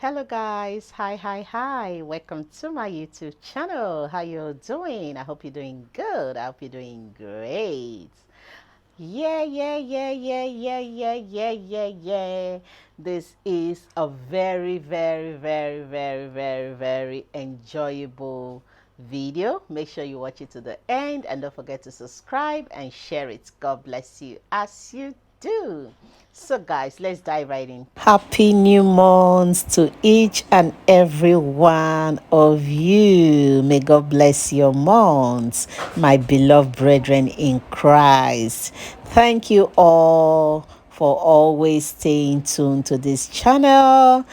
Hello guys, hi, welcome to my YouTube channel. How you doing? I hope you're doing good. I hope you're doing great. Yeah. This is a very enjoyable video. Make sure you watch it to the end and don't forget to subscribe and share it. God bless you as you do. So guys, let's dive right in. Happy new month to each and every one of you. May God bless your months, my beloved brethren in Christ. Thank you all for always staying tuned to this channel.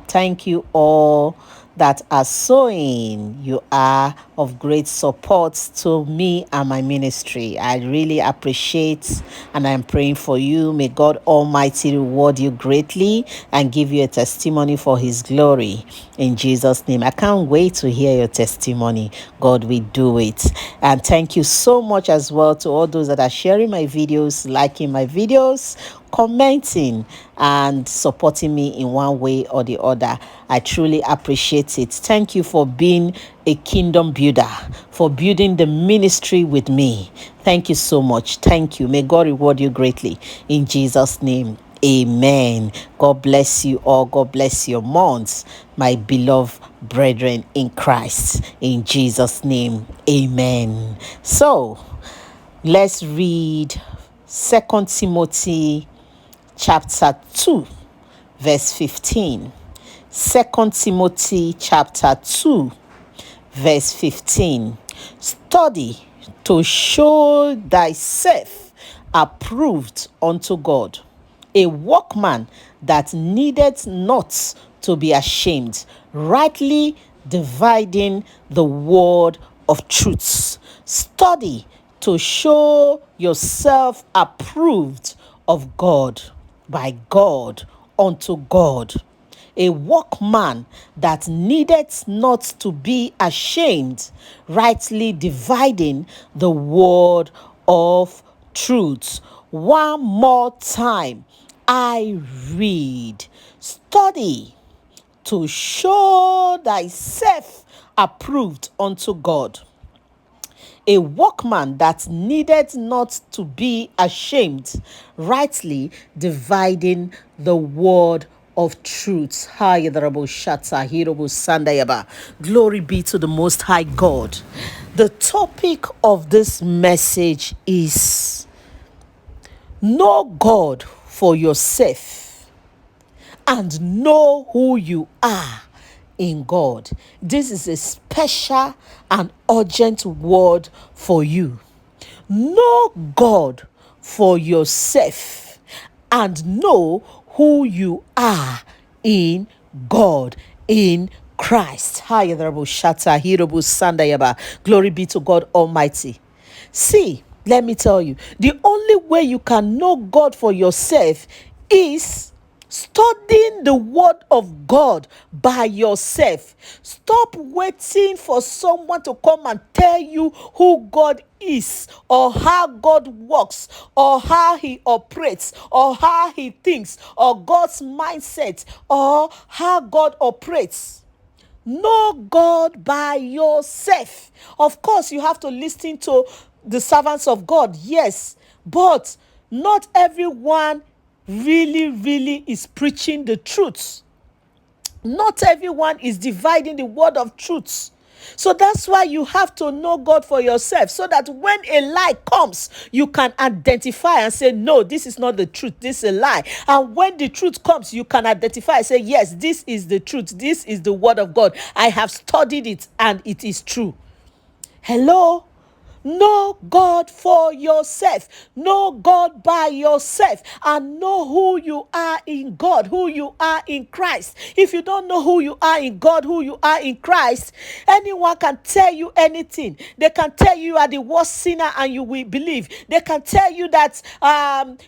Thank you all that are sowing. You are of great support to me and my ministry. I really appreciate and I'm praying for you. May God Almighty reward you greatly and give you a testimony for His glory. In Jesus' name. I can't wait to hear your testimony. God will do it. And thank you so much as well to all those that are sharing my videos, liking my videos, commenting and supporting me in one way or the other. I truly appreciate it. Thank you for being a kingdom builder, for building the ministry with me. Thank you so much. Thank you. May God reward you greatly in Jesus' name. Amen. God bless you all. God bless your months, my beloved brethren in Christ. In Jesus' name. Amen. So let's read 2 Timothy chapter 2 verse 15. 2 Timothy chapter 2 verse 15. Study to show thyself approved unto God, a workman that needeth not to be ashamed, rightly dividing the word of truth. Study to show yourself approved of God, by God, unto God, a workman that needeth not to be ashamed, rightly dividing the word of truth. One more time, I read, study to show thyself approved unto God, a workman that needed not to be ashamed, rightly dividing the word of truth. Glory be to the Most High God. The topic of this message is know God for yourself and know who you are in God. This is a special and urgent word for you. Know God for yourself and know who you are in God, in Christ. Glory be to God Almighty. See, let me tell you, the only way you can know God for yourself is studying the word of God by yourself. Stop waiting for someone to come and tell you who God is, or how God works, or how He operates, or how He thinks, or God's mindset, or how God operates. Know God by yourself. Of course, you have to listen to the servants of God, yes, but not everyone really is preaching the truth. Not everyone is dividing the word of truth. So that's why you have to know God for yourself, so that when a lie comes, you can identify and say, no, this is not the truth, this is a lie. And when the truth comes, you can identify and say, yes, this is the truth, this is the word of God. I have studied it and it is true. Hello? Know God for yourself. Know God by yourself and know who you are in God, who you are in Christ. If you don't know who you are in God, who you are in Christ, anyone can tell you anything. They can tell you are the worst sinner and you will believe. They can tell you that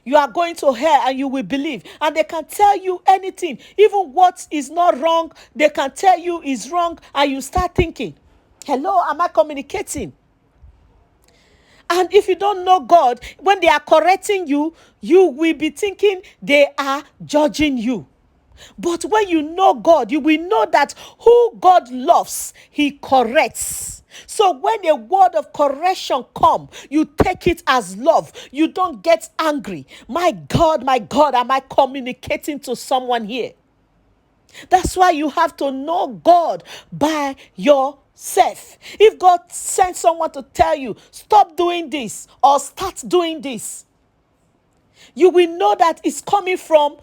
you are going to hell and you will believe. And they can tell you anything. Even what is not wrong, they can tell you is wrong and you start thinking, hello, am I communicating? And if you don't know God, when they are correcting you, you will be thinking they are judging you. But when you know God, you will know that who God loves, he corrects. So when a word of correction come, you take it as love. You don't get angry. My God, am I communicating to someone here? That's why you have to know God by yourself. If God sends someone to tell you, stop doing this or start doing this, you will know that it's coming from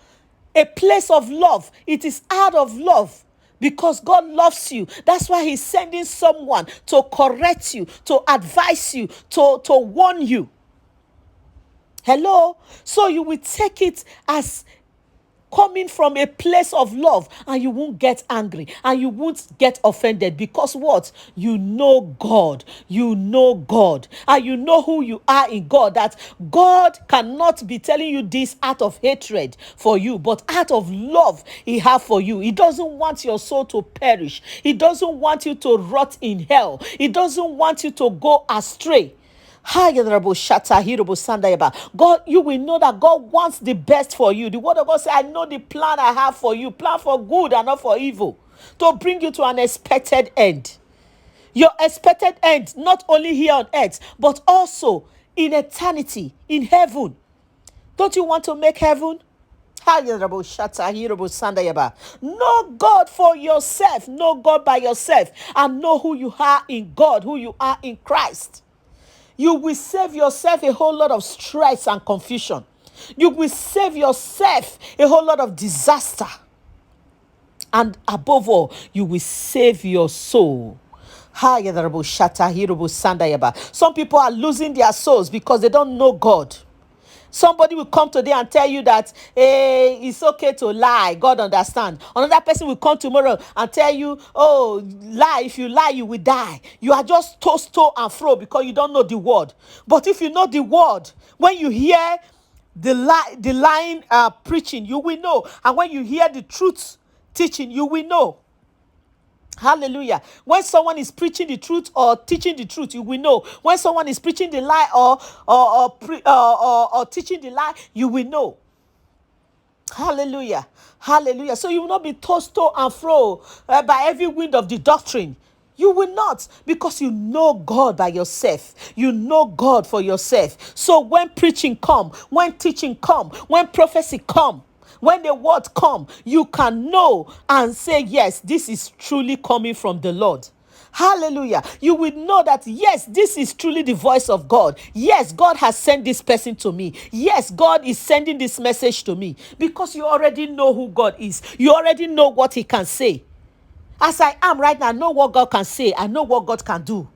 a place of love. It is out of love because God loves you. That's why he's sending someone to correct you, to advise you, to warn you. Hello? So you will take it as coming from a place of love, and you won't get angry and you won't get offended because what? You know God. You know God. And you know who you are in God, that God cannot be telling you this out of hatred for you, but out of love he has for you. He doesn't want your soul to perish. He doesn't want you to rot in hell. He doesn't want you to go astray. God, you will know that God wants the best for you. The word of God says, I know the plan I have for you, plan for good and not for evil, to bring you to an expected end. Your expected end, not only here on earth, but also in eternity, in heaven. Don't you want to make heaven? Know God for yourself. Know God by yourself. And know who you are in God, who you are in Christ. You will save yourself a whole lot of stress and confusion. You will save yourself a whole lot of disaster. And above all, you will save your soul. Some people are losing their souls because they don't know God. Somebody will come today and tell you that it's okay to lie. God understands. Another person will come tomorrow and tell you, oh, lie. If you lie, you will die. You are just to and fro because you don't know the word. But if you know the word, when you hear the lying preaching, you will know. And when you hear the truth teaching, you will know. Hallelujah. When someone is preaching the truth or teaching the truth, you will know. When someone is preaching the lie or teaching the lie, you will know. Hallelujah. Hallelujah. So you will not be tossed to and fro by every wind of the doctrine. You will not, because you know God by yourself. You know God for yourself. So when preaching come, when teaching come, when prophecy come, when the word come, you can know and say, yes, this is truly coming from the Lord. Hallelujah. You will know that, yes, this is truly the voice of God. Yes, God has sent this person to me. Yes, God is sending this message to me, because you already know who God is. You already know what he can say. As I am right now, I know what God can say. I know what God can do.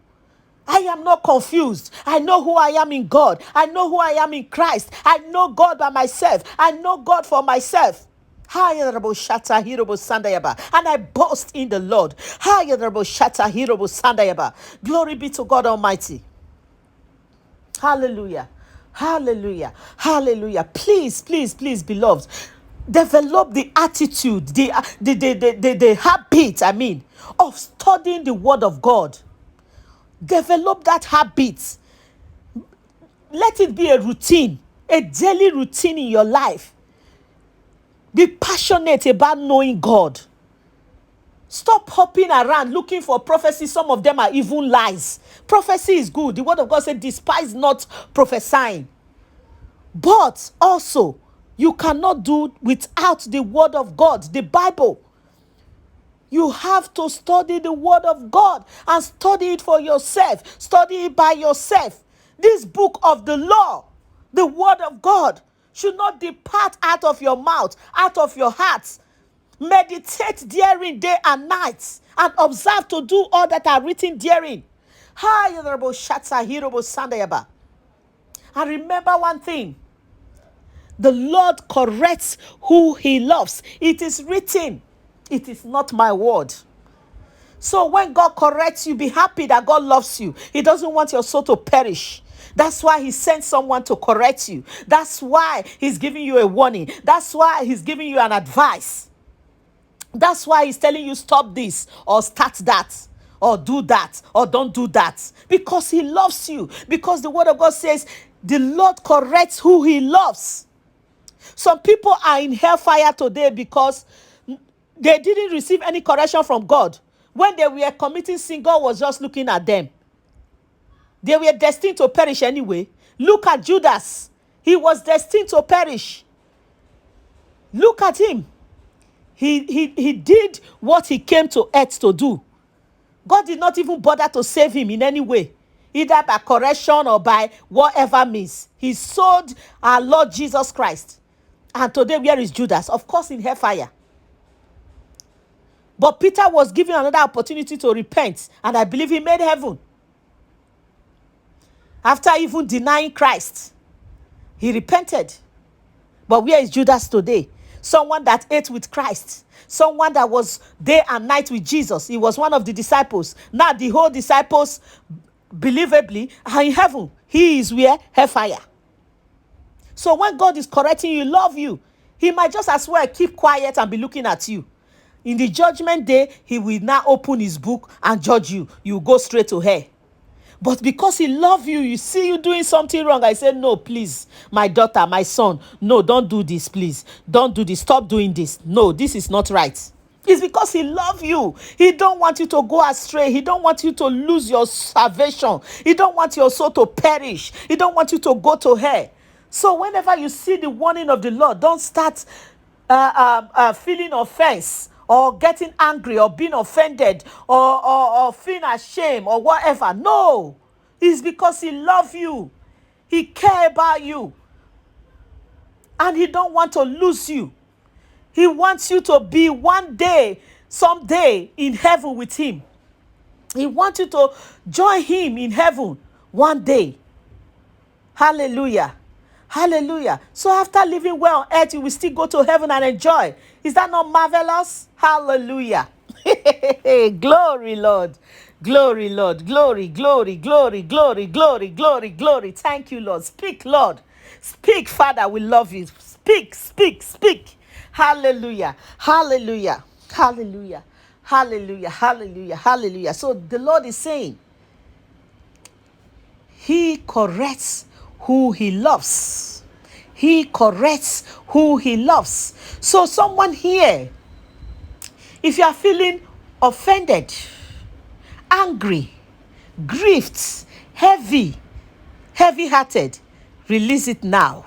I am not confused. I know who I am in God. I know who I am in Christ. I know God by myself. I know God for myself. And I boast in the Lord. Glory be to God Almighty. Hallelujah. Hallelujah. Hallelujah. Please, please, please, beloved, develop the attitude, the habit, of studying the word of God. Develop that habit. Let it be a routine, a daily routine in your life. Be passionate about knowing God. Stop hopping around looking for prophecy. Some of them are even lies. Prophecy is good. The word of God said, despise not prophesying. But also, you cannot do without the word of God, the Bible. You have to study the word of God and study it for yourself. Study it by yourself. This book of the law, the word of God, should not depart out of your mouth, out of your heart. Meditate therein day and night, and observe to do all that are written therein. And remember one thing. The Lord corrects who he loves. It is written. It is not my word. So when God corrects you, be happy that God loves you. He doesn't want your soul to perish. That's why he sent someone to correct you. That's why he's giving you a warning. That's why he's giving you an advice. That's why he's telling you stop this or start that or do that or don't do that. Because he loves you. Because the word of God says the Lord corrects who he loves. Some people are in hellfire today because They didn't receive any correction from God. When they were committing sin, God was just looking at them. They were destined to perish anyway. Look at Judas. He was destined to perish. Look at him. He did what he came to earth to do. God did not even bother to save him in any way, either by correction or by whatever means. He sold our Lord Jesus Christ. And today, where is Judas? Of course, in hellfire. But Peter was given another opportunity to repent, and I believe he made heaven. After even denying Christ, he repented. But where is Judas today? Someone that ate with Christ. Someone that was day and night with Jesus. He was one of the disciples. Now the whole disciples, believably, are in heaven. He is where? Hellfire. So when God is correcting you, love you, he might just as well keep quiet and be looking at you. In the judgment day, he will now open his book and judge you. You go straight to hell. But because he loves you, you see you doing something wrong. I say, no, please, my daughter, my son, no, don't do this, please. Don't do this. Stop doing this. No, this is not right. It's because he loves you. He don't want you to go astray. He don't want you to lose your salvation. He don't want your soul to perish. He don't want you to go to hell. So whenever you see the warning of the Lord, don't start feeling offense, or getting angry, or being offended, or feeling ashamed, or whatever. No, it's because he loves you. He cares about you. And he don't want to lose you. He wants you to be one day, someday, in heaven with him. He wants you to join him in heaven one day. Hallelujah. Hallelujah. So after living well on earth, you will still go to heaven and enjoy. Is that not marvelous? Hallelujah. Glory, Lord. Glory, Lord. Glory, glory, glory, glory, glory, glory, glory. Thank you, Lord. Speak, Lord. Speak, Father. We love you. Speak, speak, speak. Hallelujah. Hallelujah. Hallelujah. Hallelujah. Hallelujah. Hallelujah. So the Lord is saying, he corrects who he loves. He corrects who he loves. So someone here, if you are feeling offended, angry, grieved, heavy-hearted, release it now.